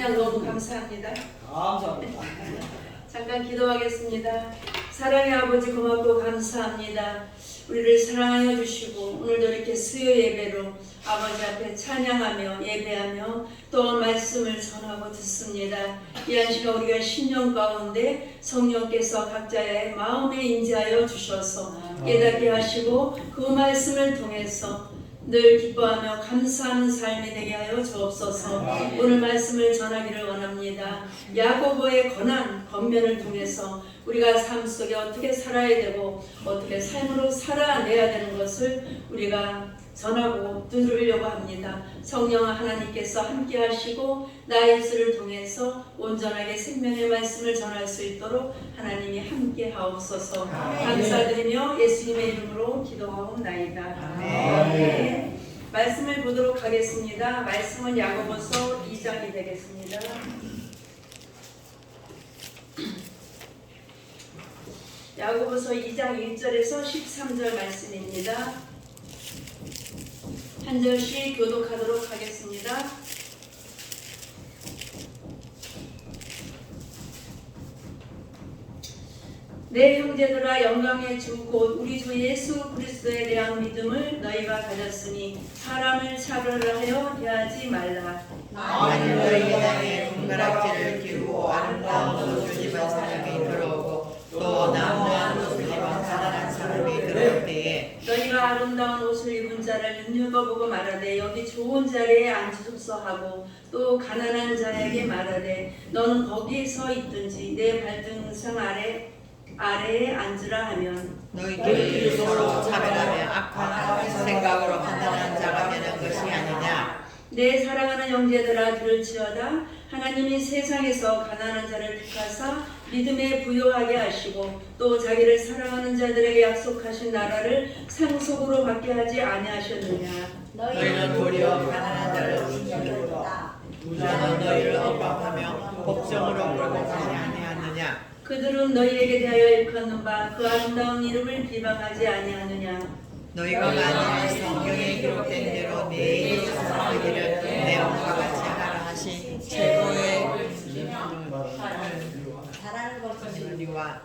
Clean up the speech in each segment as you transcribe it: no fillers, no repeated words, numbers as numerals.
찬양 너무 감사합니다. 감사합니다. 잠깐 기도하겠습니다. 사랑의 아버지 고맙고 감사합니다. 우리를 사랑하여 주시고 오늘도 이렇게 수요 예배로 아버지 앞에 찬양하며 예배하며 또 말씀을 전하고 듣습니다. 이한 시간 우리가 신령 가운데 성령께서 각자의 마음에 임재하여 주셔서 깨닫게 하시고 그 말씀을 통해서 늘 기뻐하며 감사하는 삶이 되게 하여 주옵소서. 오늘 말씀을 전하기를 원합니다. 야고보의 권한, 권면을 통해서 우리가 삶 속에 어떻게 살아야 되고 어떻게 삶으로 살아내야 되는 것을 우리가 전하고 들으려고 합니다. 성령 하나님께서 함께 하시고 나의 입술을 통해서 온전하게 생명의 말씀을 전할 수 있도록 하나님이 함께 하옵소서. 감사드리며 예수님의 이름으로 기도하옵나이다. 아멘. 말씀을 보도록 하겠습니다. 말씀은 야고보서 2장이 되겠습니다. 야고보서 2장 1절에서 13절 말씀입니다. 한 절씩 교독하도록 하겠습니다. 내 형제들아, 영광의 주 곧 우리 주 예수 그리스도에 대한 믿음을 너희가 가졌으니 사람을 차별하여 대하지 말라. 만일 너희가 땅에 금가락지를 끼고 아름다운 옷을 입은 사람이 들어오고 또 남루한 옷을 입은 가난한 사람이 들어올 때에 너희가 아름다운 옷을 입은 자를 눈여겨보고 말하되 여기 좋은 자리에 앉으소서 하고 또 가난한 자에게 말하되 너는 거기에 서 있든지 내 발등상 아래에 앉으라 하면 너희들이 서로 차별하며 악한 생각으로 판단하는 자가 되는 것이 아니냐. 내 사랑하는 형제들아, 들을지어다. 하나님이 세상에서 가난한 자를 택하사 믿음에 부요하게 하시고 또 자기를 사랑하는 자들에게 약속하신 나라를 상속으로 받게 하지 아니하셨느냐. 너희는 도리어 가난한 자를 죽이려다. 부자는 너희를 억압하며 법정으로 끌고 가지 아니하느냐. 그들은 너희에게 대하여 일컫는 바 그 아름다운 이름을 비방하지 아니하느냐. 너희가 만일 성경에 기록된 대로 내 이웃 사랑하기를 내 엄마가 같이 하라 하신 최고의 잘하는 것은 진리와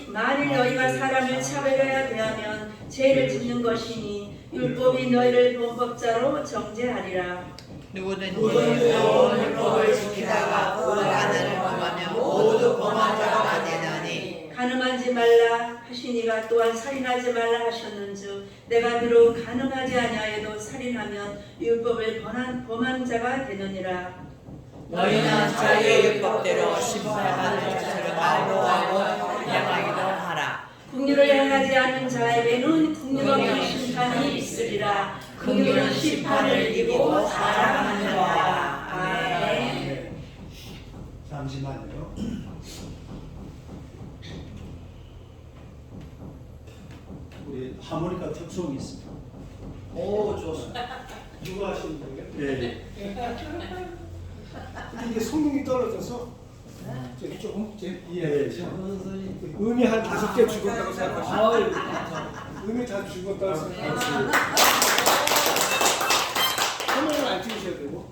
만일 너희가 사람을 차별해야 대하면 죄를 짓는 것이니 율법이 너희를 범법자로 정죄하리라. 누구든지 온 율법을 지키다가 그 하나를 범하면 모두 범한 자가 되나니. 간음하지 말라 하시니가 또한 살인하지 말라 하셨는즉 내가 비록 간음하지 아니하여도 살인하면 율법을 범한 자가 되느니라. 너희는 자유의 율법대로 심판받을 자를 아우러하고 향하기도 하라. 긍휼을 행하지 않는 자에게는 긍휼 없는 심판이 있으리라. 긍휼은 심판을 이기고 사랑하느니라. 아멘. 잠시만요. 우리 하모니카 특성이 있습니다. 오, 좋습니다. 누가 하시는 거예요? 예. 근데 이게 성능이 떨어져서 저기 조금 예. 음이 한 5개 죽었다고 생각하시면 음이 다 죽었다고 생각하시면 화면을 안 찍으셔야 되고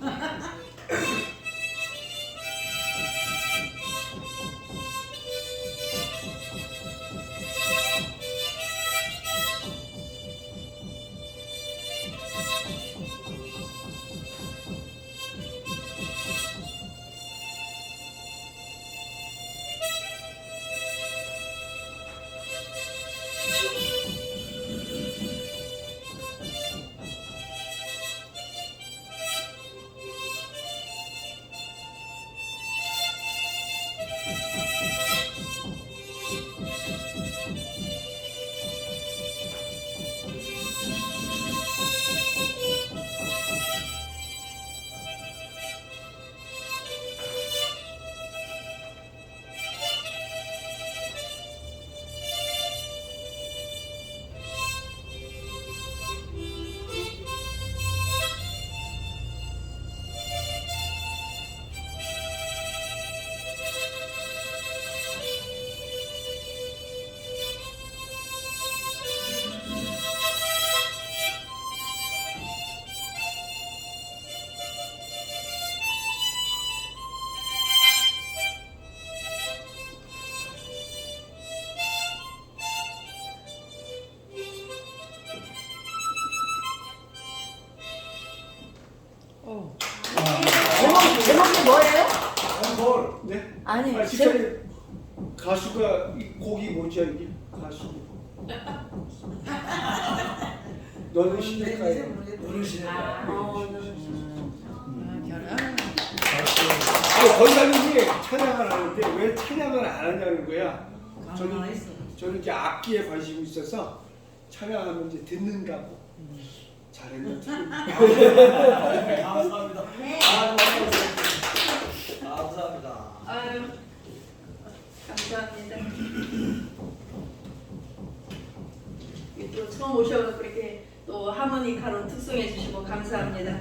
제목이 뭐예요? 뭘? 네? 아니, 아 진짜 가수가 이 곡이 뭐지 이게 가수. 너는 시대가에 오늘 시대가. 권사님이 찬양을 하는데 왜 찬양을 안 하냐는 거야. 저는 이제 악기에 관심이 있어서 찬양하면 이제 듣는가 고 잘했네. 감사합니다. 감사합니다. 아유, 감사합니다. 또 처음 오셔서 그렇게 또 하모니카로 특송해 주시고 감사합니다.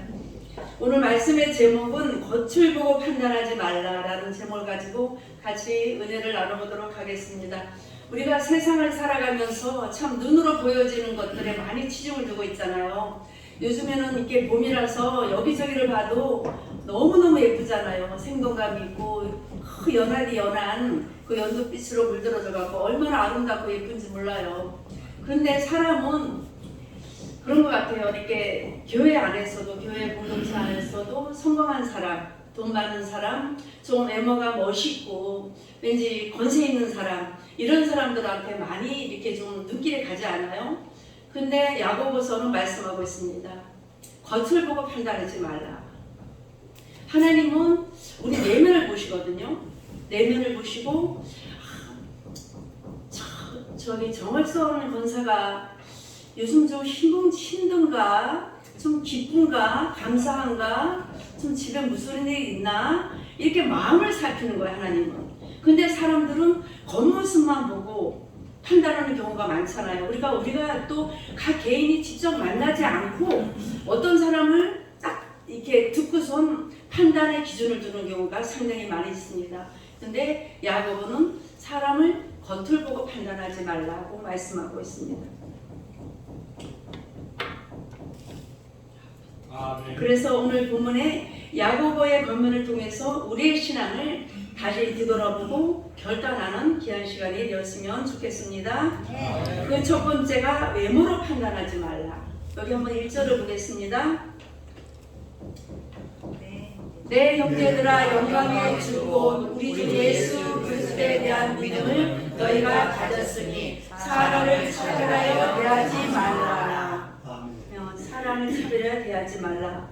오늘 말씀의 제목은 겉을 보고 판단하지 말라라는 제목을 가지고 같이 은혜를 나눠보도록 하겠습니다. 우리가 세상을 살아가면서 참 눈으로 보여지는 것들에 많이 치중을 두고 있잖아요. 요즘에는 이렇게 봄이라서 여기저기를 봐도 너무너무 예쁘잖아요. 생동감 있고 그 연하디 연한 그 연두빛으로 물들어져 갖고 얼마나 아름답고 예쁜지 몰라요. 그런데 사람은 그런 것 같아요. 이렇게 교회 안에서도, 교회 공동체 안에서도 성공한 사람, 돈 많은 사람, 좀 외모가 멋있고 왠지 권세 있는 사람, 이런 사람들한테 많이 이렇게 좀 눈길이 가지 않아요? 근데 야고보서는 말씀하고 있습니다. 겉을 보고 판단하지 말라. 하나님은 우리 내면을 보시거든요. 내면을 보시고 저기 정월선 권사가 요즘 좀 힘든가, 좀 기쁜가, 감사한가, 좀 집에 무슨 일이 있나 이렇게 마음을 살피는 거예요, 하나님은. 근데 사람들은 겉모습만 보고 판단하는 경우가 많잖아요. 우리가 또 각 개인이 직접 만나지 않고 어떤 사람을 딱 이렇게 듣고선 판단의 기준을 두는 경우가 상당히 많이 있습니다. 근데 야고보는 사람을 겉을 보고 판단하지 말라고 말씀하고 있습니다. 그래서 오늘 본문에 야고보의 권면을 통해서 우리의 신앙을 다시 뒤돌아보고 결단하는 귀한 시간이 되었으면 좋겠습니다. 그 첫 번째가 외모로 판단하지 말라. 여기 한번 1절을 보겠습니다. 내 형제들아, 영광의 주고 우리 주 예수 그리스도에 대한 믿음을 너희가 가졌으니 사람을 차별하여 대하지 말라. 사람을 차별하여 대하지 말라.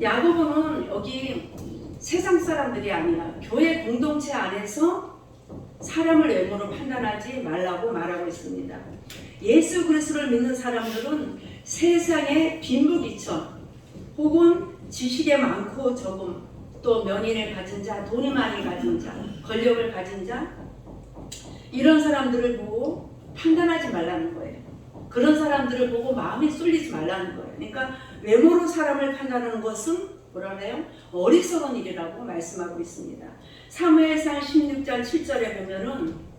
야고보는 여기 세상 사람들이 아니라 교회 공동체 안에서 사람을 외모로 판단하지 말라고 말하고 있습니다. 예수 그리스도를 믿는 사람들은 세상의 빈부귀천 혹은 지식에 많고 적음, 또 명예를 가진 자, 돈이 많이 가진 자, 권력을 가진 자, 이런 사람들을 보고 판단하지 말라는 거예요. 그런 사람들을 보고 마음이 쏠리지 말라는 거예요. 그러니까 외모로 사람을 판단하는 것은 뭐라 그래요? 어리석은 일이라고 말씀하고 있습니다. 사무엘상 16장 7절에 보면은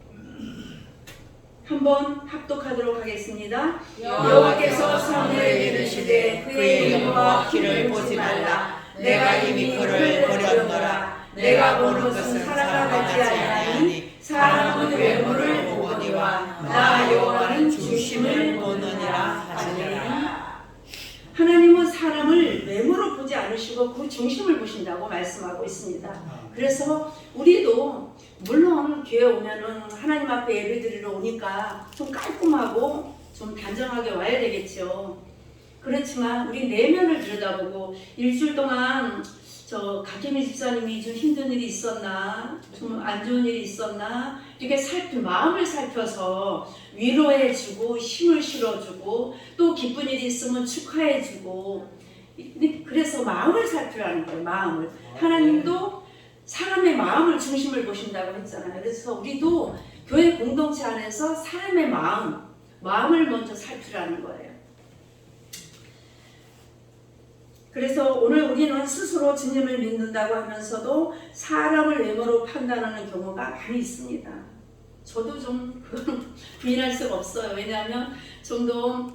한번 합독하도록 하겠습니다. 여호와께서 사무엘에게 이르시되 그의 외모와 키를 보지 말라. 내가 이미 그를 버렸노라. 내가 보는 것은 사람과 같지 아니하니 사람은 외모를 보거니와 나 여호와는 중심을 보느니라 하시니라. 하나님은 사람을 외모로 보지 않으시고 그 중심을 보신다고 말씀하고 있습니다. 그래서 우리도 물론 교회 오면은 하나님 앞에 예배드리러 오니까 좀 깔끔하고 좀 단정하게 와야 되겠죠. 그렇지만 우리 내면을 들여다보고 일주일 동안 저 각개미 집사님이 좀 힘든 일이 있었나, 좀 안 좋은 일이 있었나 이렇게 마음을 살펴서 위로해주고 힘을 실어주고 또 기쁜 일이 있으면 축하해주고, 그래서 마음을 살피라는 거예요. 마음을. 하나님도 사람의 마음을 중심을 보신다고 했잖아요. 그래서 우리도 교회 공동체 안에서 사람의 마음을 먼저 살피라는 거예요. 그래서 오늘 우리는 스스로 주님을 믿는다고 하면서도 사람을 외모로 판단하는 경우가 많이 있습니다. 저도 좀 부인할 수가 없어요. 왜냐하면 좀 더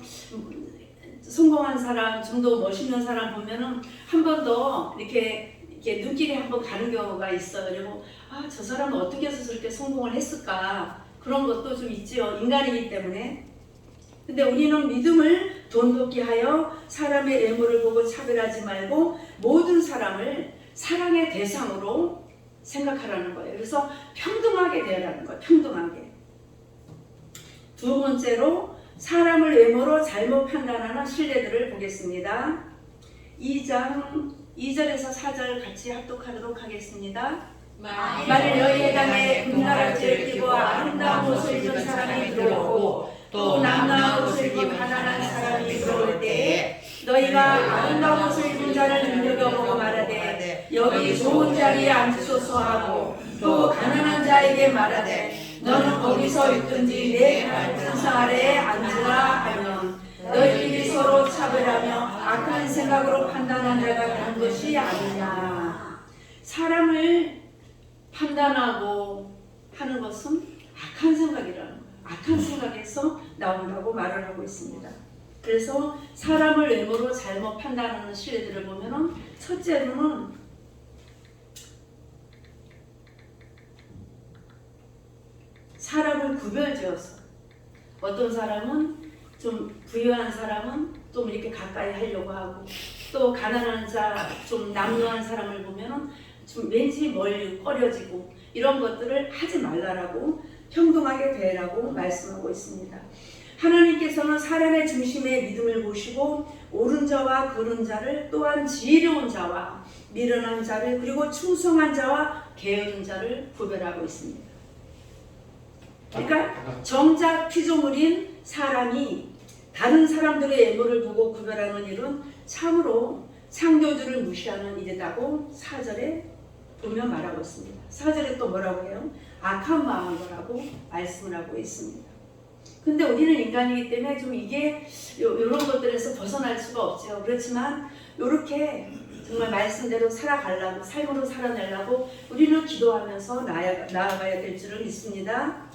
성공한 사람, 좀 더 멋있는 사람 보면은 한 번 더 이렇게 눈길이 한번 가는 경우가 있어요. 그리고 저 사람은 어떻게 해서 저렇게 성공을 했을까, 그런 것도 좀 있죠. 인간이기 때문에. 근데 우리는 믿음을 돈독히 하여 사람의 외모를 보고 차별하지 말고 모든 사람을 사랑의 대상으로 생각하라는 거예요. 그래서 평등하게 대하라는 거예요. 평등하게. 두 번째로 사람을 외모로 잘못 판단하는 신뢰들을 보겠습니다. 2장 2절에서 4절 같이 합독하도록 하겠습니다. 만일 너희의 땅에 금가락지를 끼고 아름다운 옷을 입은 사람이 들어오고 또 남루한 옷을 입은 가난한 사람이 들어올 때에 너희가 아름다운 옷을 입은 자를 눈여겨보고 말하되 여기 좋은 자리에 앉으소서 하고 또 가난한 자에게 말하되 너는 거기서 있든지 내 발등상 아래에 앉으라 하면 너희들이 서로 차별하며 악한 생각으로 판단한 자가 그런 것이 아니냐. 사람을 판단하고 하는 것은 악한 생각이라는 거예요. 악한 생각에서 나온다고 말을 하고 있습니다. 그래서 사람을 외모로 잘못 판단하는 신뢰들을 보면은 첫째로는 사람을 구별지어서 어떤 사람은 좀 부유한 사람은 좀 이렇게 가까이 하려고 하고 또 가난한 자, 좀 남루한 사람을 보면은 좀 왠지 멀리 꺼려지고 이런 것들을 하지 말라라고 평등하게 대하라고 말씀하고 있습니다. 하나님께서는 사람의 중심에 믿음을 보시고 옳은 자와 그른 자를 또한 지혜로운 자와 미련한 자를 그리고 충성한 자와 게으른 자를 구별하고 있습니다. 그러니까 정작 피조물인 사람이 다른 사람들의 외모를 보고 구별하는 일은 참으로 창조주를 무시하는 일이라고 4절에 보면 말하고 있습니다. 4절에 또 뭐라고 해요? 악한 마음이라고 말씀을 하고 있습니다. 근데 우리는 인간이기 때문에 좀 이게 이런 것들에서 벗어날 수가 없죠. 그렇지만 이렇게 정말 말씀대로 살아가려고 삶으로 살아내려고 우리는 기도하면서 나아가야 될 줄을 믿습니다.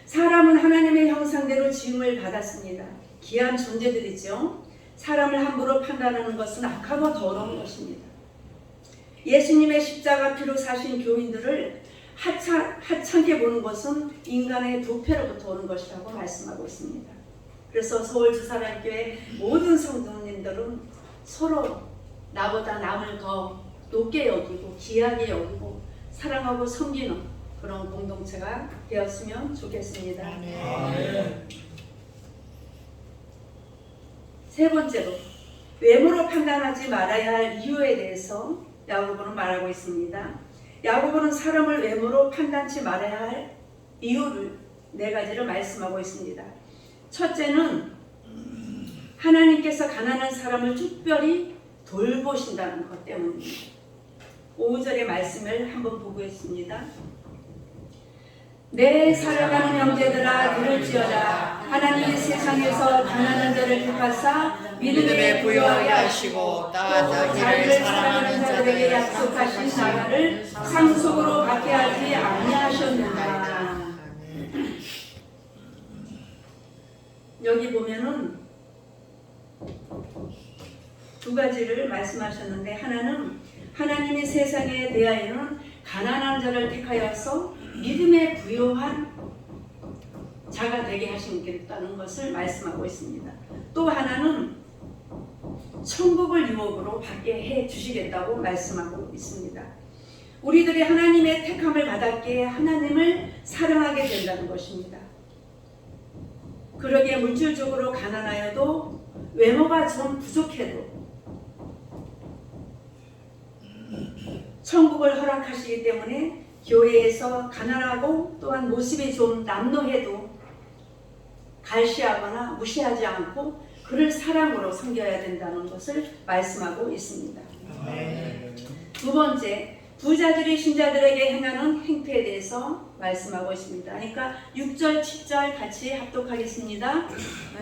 사람은 하나님의 형상대로 지음을 받았습니다. 귀한 존재들이죠. 사람을 함부로 판단하는 것은 악하고 더러운 것입니다. 예수님의 십자가 피로 사신 교인들을 하찮게 보는 것은 인간의 부패로부터 오는 것이라고 말씀하고 있습니다. 그래서 서울 주사랑교회 모든 성도님들은 서로 나보다 남을 더 높게 여기고 귀하게 여기고 사랑하고 섬기는 그런 공동체가 되었으면 좋겠습니다. 세 번째로 외모로 판단하지 말아야 할 이유에 대해서 야고보는 말하고 있습니다. 야고보는 사람을 외모로 판단치 말아야 할 이유를 4가지를 말씀하고 있습니다. 첫째는 하나님께서 가난한 사람을 특별히 돌보신다는 것 때문입니다. 5절의 말씀을 한번 보겠습니다. 내 사랑하는 형제들아 들을지어다. 하나님이 세상에서 가난한 자를 택하사 믿음에 부여하게 하시고 또 자기를 사랑하는 자들에게 약속하신 나라를 상속으로 받게 하지 아니하셨느냐. 여기 보면은 2가지를 말씀하셨는데, 하나는 하나님이 세상에 대하여는 가난한 자를 택하여서 믿음에 부요한 자가 되게 하시겠다는 것을 말씀하고 있습니다. 또 하나는 천국을 유업으로 받게 해 주시겠다고 말씀하고 있습니다. 우리들이 하나님의 택함을 받았기에 하나님을 사랑하게 된다는 것입니다. 그러기에 물질적으로 가난하여도 외모가 좀 부족해도 천국을 허락하시기 때문에 교회에서 가난하고 또한 모습이 좀 남루해도 갈시하거나 무시하지 않고 그를 사랑으로 섬겨야 된다는 것을 말씀하고 있습니다. 두 번째, 부자들이 신자들에게 행하는 행태에 대해서 말씀하고 있습니다. 그러니까 6절, 7절 같이 합독하겠습니다.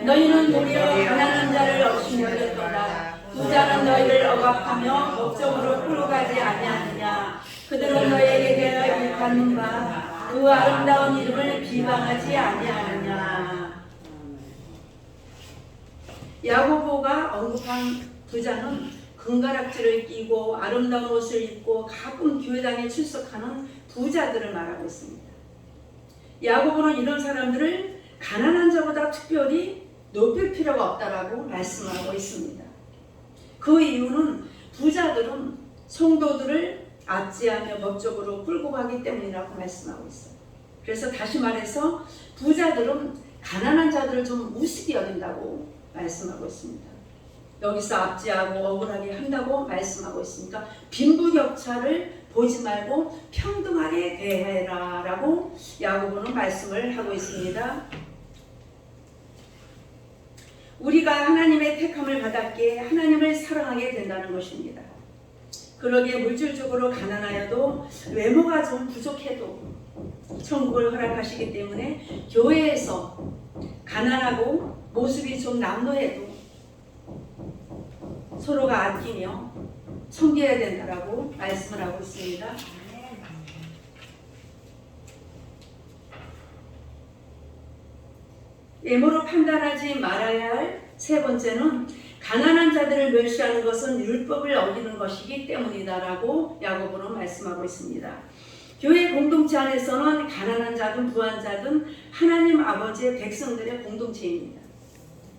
너희는 도리어 가난한 자를 없이 여겼도다. 부자는 너희를 억압하며 목적으로 끌어가지 아니하느냐. 그들은 너희에게 대하여 일컫는 바 그 아름다운 이름을 비방하지 아니하느냐. 야고보가 언급한 부자는 금가락지를 끼고 아름다운 옷을 입고 가끔 교회당에 출석하는 부자들을 말하고 있습니다. 야고보는 이런 사람들을 가난한 자보다 특별히 높일 필요가 없다라고 말씀하고 있습니다. 그 이유는 부자들은 성도들을 압제하며 법적으로 끌고 가기 때문이라고 말씀하고 있어요. 그래서 다시 말해서 부자들은 가난한 자들을 좀 우습게 여긴다고 말씀하고 있습니다. 여기서 압제하고 억울하게 한다고 말씀하고 있으니까 빈부격차를 보지 말고 평등하게 대해라 라고 야고보는 말씀을 하고 있습니다. 우리가 하나님의 택함을 받았기에 하나님을 사랑하게 된다는 것입니다. 그러기에 물질적으로 가난하여도 외모가 좀 부족해도 천국을 허락하시기 때문에 교회에서 가난하고 모습이 좀 남루해도 서로가 아끼며 섬겨야 된다라고 말씀을 하고 있습니다. 외모로 판단하지 말아야 할 세 번째는 가난한 자들을 멸시하는 것은 율법을 어기는 것이기 때문이다라고 야고보는 말씀하고 있습니다. 교회 공동체 안에서는 가난한 자든 부한 자든 하나님 아버지의 백성들의 공동체입니다.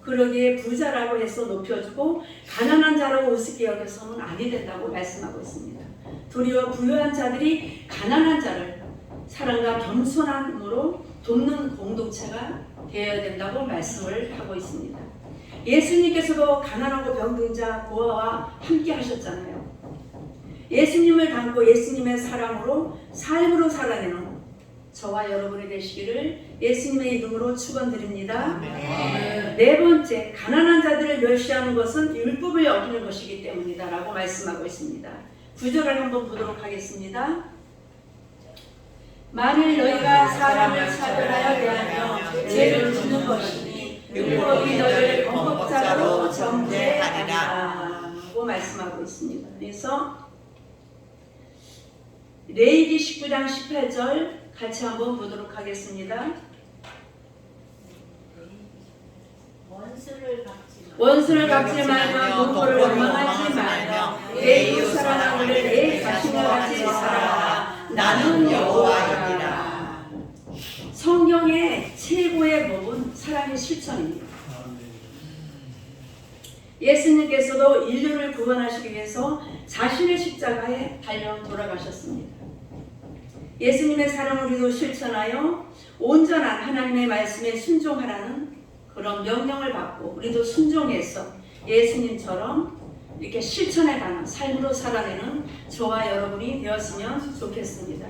그러기에 부자라고 해서 높여주고 가난한 자라고 우습게 여겨서는 아니 된다고 말씀하고 있습니다. 도리어 부유한 자들이 가난한 자를 사랑과 겸손함으로 돕는 공동체가 되어야 된다고 말씀을 하고 있습니다. 예수님께서도 가난하고 병든 자 고아와 함께 하셨잖아요. 예수님을 닮고 예수님의 사랑으로 삶으로 살아내는 저와 여러분이 되시기를 예수님의 이름으로 축원드립니다. 네 번째, 가난한 자들을 멸시하는 것은 율법을 어기는 것이기 때문이다 라고 말씀하고 있습니다. 구절을 한번 보도록 하겠습니다. 만일 너희가 사람을 차별하여 대하며 죄를 짓는 것이니 율법이 너희를 범법자로 정죄하리라 라고 말씀하고 있습니다. 그래서 레위기 19장 18절 같이 한번 보도록 하겠습니다. 원수를 갚지 말며 동포를 원망하지 말며 내 이웃 사랑하기를 내 자신과 같이 살아라. 나는 여호와이니라. 성경의 최고의 법은 사랑의 실천입니다. 예수님께서도 인류를 구원하시기 위해서 자신의 십자가에 달려 돌아가셨습니다. 예수님의 사랑을 우리도 실천하여 온전한 하나님의 말씀에 순종하라는 그런 명령을 받고 우리도 순종해서 예수님처럼 이렇게 실천해가는 삶으로 살아내는 저와 여러분이 되었으면 좋겠습니다.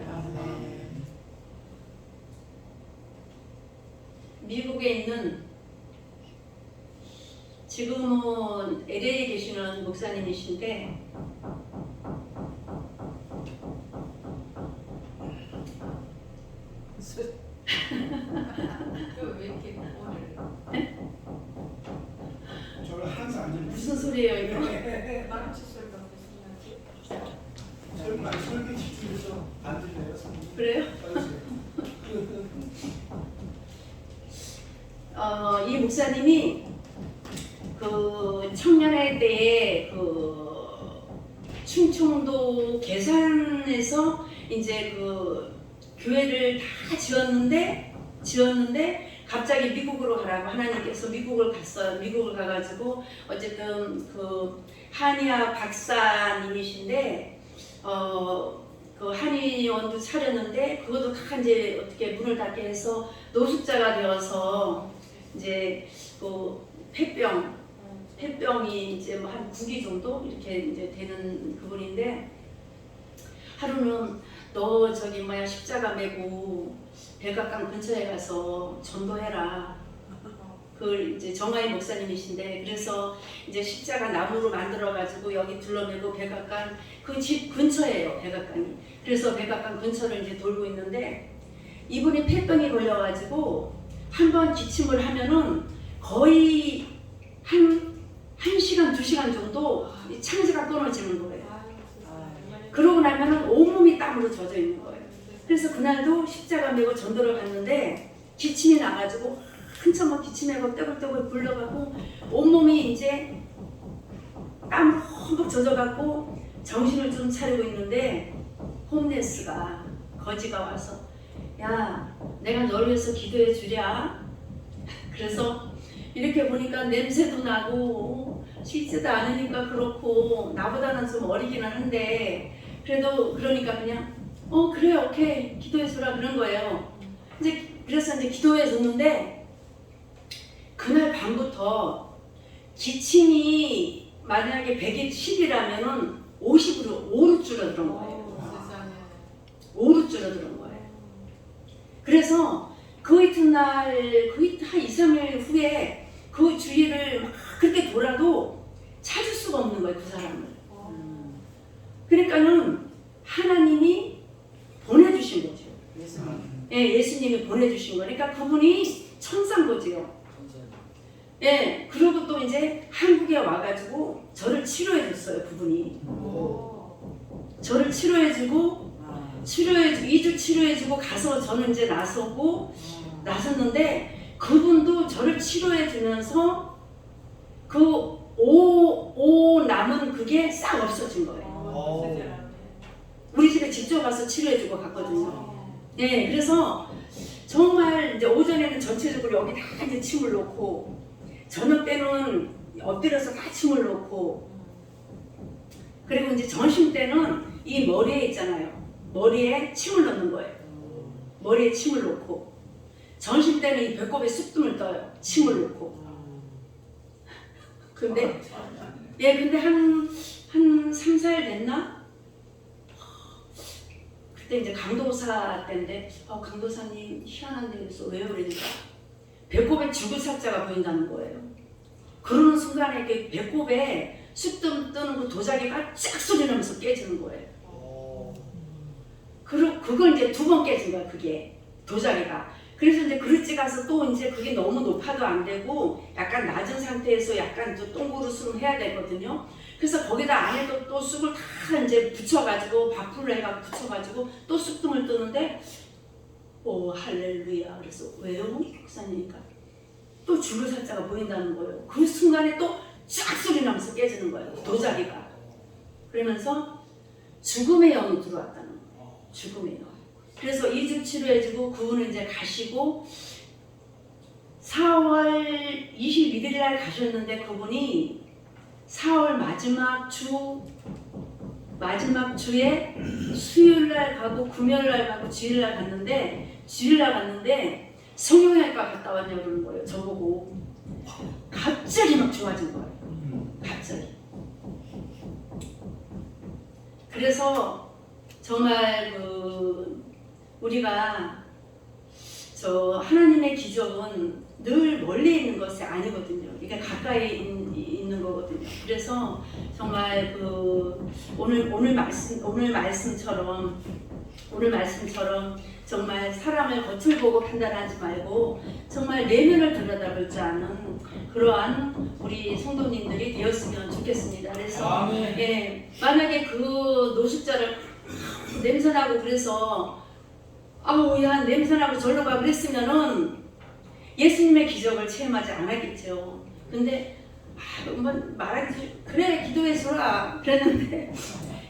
미국에 있는 지금은 LA에 계시는 목사님이신데 왜 이렇게 저는 항상 안 들려요. 무슨 소리예요 이거? 마루치 소리가 무슨 설마 설교 집중해서 안 들려요? 그래요? 이 목사님이 그 청년회 때에 그 충청도 괴산에서 이제 그 교회를 다 지었는데 갑자기 미국으로 가라고 하나님께서 미국을 갔어요. 미국을 가가지고 어쨌든 그 한의학 박사님이신데 그 한의원도 차렸는데 그것도 다 이제 어떻게 문을 닫게 해서 노숙자가 되어서 이제 그 폐병이 이제 뭐 한 9기 정도 이렇게 이제 되는 그분인데 하루는 너 저기 뭐야 십자가 메고 백악관 근처에 가서 전도해라. 그걸 이제 정하이 목사님이신데 그래서 이제 십자가 나무로 만들어 가지고 여기 둘러매고 백악관 그 집 근처예요 백악관이. 그래서 백악관 근처를 이제 돌고 있는데 이분이 폐병이 걸려가지고 한번 기침을 하면은 거의 한 1시간 2시간 정도 이 창자가 끊어지는 거예요. 그러고 나면은 온몸이 땀으로 젖어 있는 거예요. 그래서 그날도 십자가 메고 전도를 갔는데 기침이 나가지고 한참만 기침하고 떼굴떼굴 굴러가고 온몸이 이제 땀으로 흠뻑 젖어갖고 정신을 좀 차리고 있는데 홈레스가 거지가 와서 야 내가 너를 위해서 기도해 주랴. 그래서 이렇게 보니까 냄새도 나고 씻지도 않으니까 그렇고 나보다는 좀 어리기는 한데 그래도 그러니까 그냥 그래 오케이 기도해주라 그런 거예요. 그래서 이제 기도해줬는데 그날 밤부터 기침이 만약에 110이라면은 50으로 5로 줄어든 거예요. 세상에. 5로 줄어든 거예요. 그래서 그 이튿날 거의 한 2, 3일 후에 그 주위를 막 그렇게 돌아도 찾을 수가 없는 거예요, 그 사람을. 그러니까는 하나님이 보내주신 거죠. 예, 예수님이 보내주신 거니까 그분이 천사인 거지요. 예, 그리고 또 이제 한국에 와가지고 저를 치료해줬어요, 그분이. 저를 치료해주고 2주 치료해주고 가서 저는 이제 나섰는데 그분도 저를 치료해주면서 그 오 남은 그게 싹 없어진 거예요. 우리 집에 직접 가서 치료해주고 갔거든요. 예, 그래서 정말 이제 오전에는 전체적으로 여기 다 이제 침을 놓고 저녁 때는 엎드려서 다 침을 놓고 그리고 이제 점심 때는 이 머리에 있잖아요. 머리에 침을 넣는 거예요. 머리에 침을 놓고 점심 때는 이 배꼽에 쑥뜸을 떠요. 침을 놓고. 근데 한 3, 4일 됐나? 그때 이제 강도사 때인데 강도사님 희한한데 그래서 왜요? 그러니까 배꼽에 죽을 삭자가 보인다는 거예요. 그러는 순간에 그 배꼽에 쑥뜸 뜨는 그 도자기가 쫙 소리 나면서 깨지는 거예요. 그걸 이제 2번 깨진 거야, 그게. 도자기가. 그래서 이제 그릇지 가서 또 이제 그게 너무 높아도 안 되고 약간 낮은 상태에서 약간 또 똥그릇으로 해야 되거든요. 그래서 거기다 안에 또 쑥을 다 이제 붙여가지고 밥풀을 해가지고 붙여가지고 또 쑥등을 뜨는데 할렐루야. 그래서 왜요? 목사님이니까 또 죽을 살자가 보인다는 거예요. 그 순간에 또 쫙 소리 나면서 깨지는 거예요. 도자기가. 그러면서 죽음의 영이 들어왔다는 거예요. 죽음의 영. 그래서 2주 치료해주고 그분은 이제 가시고 4월 21일 날 가셨는데 그분이 4월 마지막 주에 수요일 날 가고 금요일 날 가고 주일 날 갔는데 성형외과 갔다 왔냐 그러는 거예요. 저보고 갑자기 막 좋아진 거예요. 갑자기. 그래서 정말 우리가 하나님의 기적은 늘 멀리 있는 것이 아니거든요. 이게 가까이 있는 거거든요. 그래서 정말 오늘 말씀처럼 정말 사람을 겉을 보고 판단하지 말고 정말 내면을 들여다볼 줄 아는 그러한 우리 성도님들이 되었으면 좋겠습니다. 그래서 만약에 그 노숙자를 냄새나고 그래서 야 냄새나고 절로 가 그랬으면은 예수님의 기적을 체험하지 않았겠죠. 근데 말하기 그래 기도해줘라 그랬는데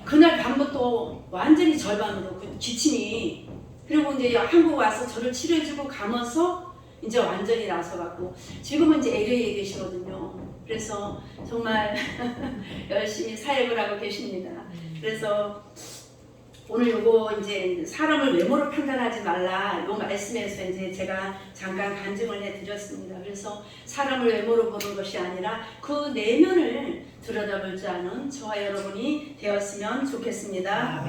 그날 밤부터 완전히 절반으로 그 기침이 그리고 이제 한국 와서 저를 치료해주고 가면서 이제 완전히 나서갖고 지금은 이제 LA에 계시거든요. 그래서 정말 열심히 사역을 하고 계십니다. 그래서 오늘 요거 이제 사람을 외모로 판단하지 말라 요 말씀에서 이제 제가 잠깐 간증을 해드렸습니다. 그래서 사람을 외모로 보는 것이 아니라 그 내면을 들여다볼 줄 아는 저와 여러분이 되었으면 좋겠습니다.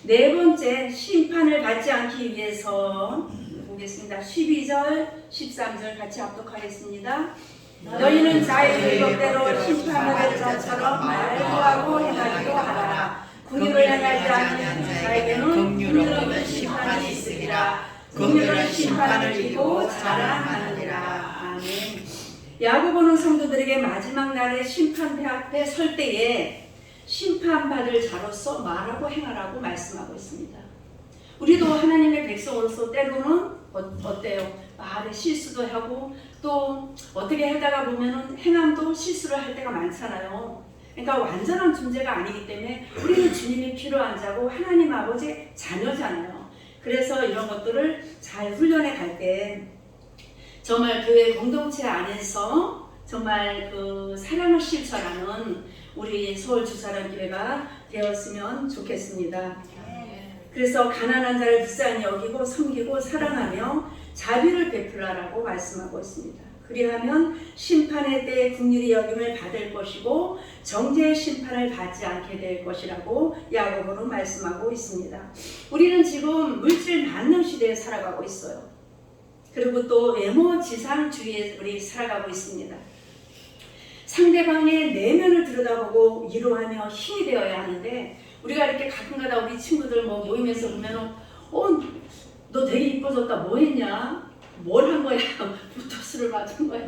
네 번째, 심판을 받지 않기 위해서 보겠습니다. 12절, 13절 같이 합독하겠습니다. 너희는 자의 율법대로 심판받을 자처럼 말도 하고 행하기도 하라. 긍휼을 행하지 않는 자에게는 긍휼 없는 심판이 있으리라. 긍휼은 심판을 이기고 자랑하느니라. 아멘. 야고보는 성도들에게 마지막 날에 심판대 앞에 설 때에 심판받을 자로서 말하고 행하라고 말씀하고 있습니다. 우리도 하나님의 백성으로서 때로는 어때요? 말에 실수도 하고 또 어떻게 하다가 보면은 행함도 실수를 할 때가 많잖아요. 그러니까 완전한 존재가 아니기 때문에 우리는 주님이 필요한 자고 하나님 아버지의 자녀잖아요. 그래서 이런 것들을 잘 훈련해 갈 때 정말 교회 공동체 안에서 정말 그 사랑을 실천하는 우리 서울 주사랑교회가 되었으면 좋겠습니다. 그래서 가난한 자를 불쌍히 여기고 섬기고 사랑하며 자비를 베풀라라고 말씀하고 있습니다. 그리하면 심판의 때에 긍휼히 여김을 받을 것이고 정죄의 심판을 받지 않게 될 것이라고 야고보는 말씀하고 있습니다. 우리는 지금 물질 만능 시대에 살아가고 있어요. 그리고 또 외모 지상주의에 우리 살아가고 있습니다. 상대방의 내면을 들여다보고 위로하며 힘이 되어야 하는데 우리가 이렇게 가끔가다 우리 친구들 뭐 모임에서 보면은 너 되게 이뻐졌다 뭐 했냐? 뭘 한 거야? 보톡스를 맞은 거야?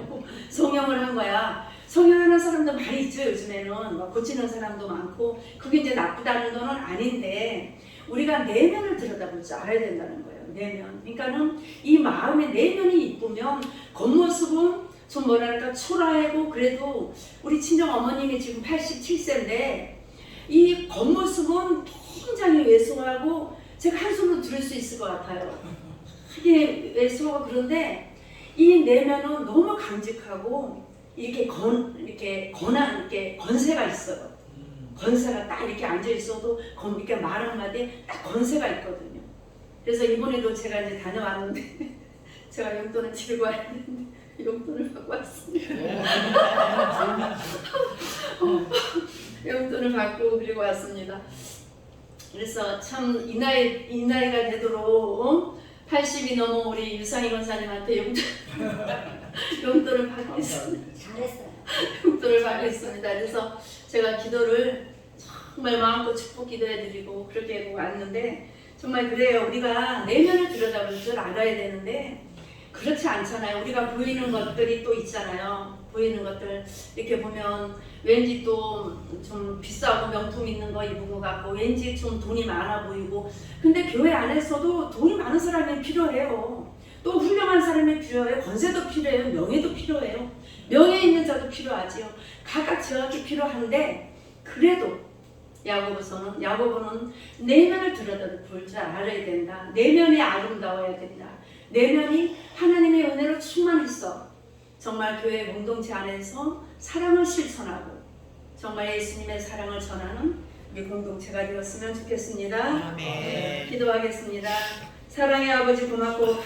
성형을 한 거야? 성형하는 사람도 많이 있죠. 요즘에는 막 고치는 사람도 많고 그게 이제 나쁘다는 건 아닌데 우리가 내면을 들여다볼 줄 알아야 된다는 거예요. 내면. 그러니까는 이 마음의 내면이 이쁘면 겉모습은 좀 뭐랄까 초라하고 그래도 우리 친정 어머님이 지금 87세인데 이 겉모습은 굉장히 왜소하고 제가 한숨으로 들을 수 있을 것 같아요. 하긴 왜소하고 그런데 이 내면은 너무 강직하고 이렇게 건세가 있어요. 건세가 딱 이렇게 앉아 있어도 이렇게 말 한마디에 딱 건세가 있거든요. 그래서 이번에도 제가 이제 다녀왔는데 제가 용돈을 들고 와야 되는데 용돈을 받고 왔습니다. 용돈을 받고 그리고 왔습니다. 그래서 참 이 나이가 되도록 80이 넘은 우리 유상희 권사님한테 용돈을 받겠습니다. 잘했어요. 용돈을 받겠습니다. 그래서 제가 기도를 정말 마음껏 축복 기도해드리고 그렇게 왔는데 정말 그래요. 우리가 내면을 들여다볼 줄 알아야 되는데 그렇지 않잖아요. 우리가 보이는 것들이 또 있잖아요. 보이는 것들 이렇게 보면 왠지 또 좀 비싸고 명품 있는 거 입은 것 같고 왠지 좀 돈이 많아 보이고 근데 교회 안에서도 돈이 많은 사람이 필요해요. 또 훌륭한 사람이 필요해요. 권세도 필요해요. 명예도 필요해요. 명예 있는 자도 필요하지요. 각각 정확히 필요한데 그래도 야고보는 내면을 들여다볼 줄 알아야 된다. 내면이 아름다워야 된다. 내면이 하나님의 은혜로 충만했어. 정말 교회 공동체 안에서 사랑을 실천하고 정말 예수님의 사랑을 전하는 우리 공동체가 되었으면 좋겠습니다. 아멘. 기도하겠습니다. 사랑의 아버지 고맙고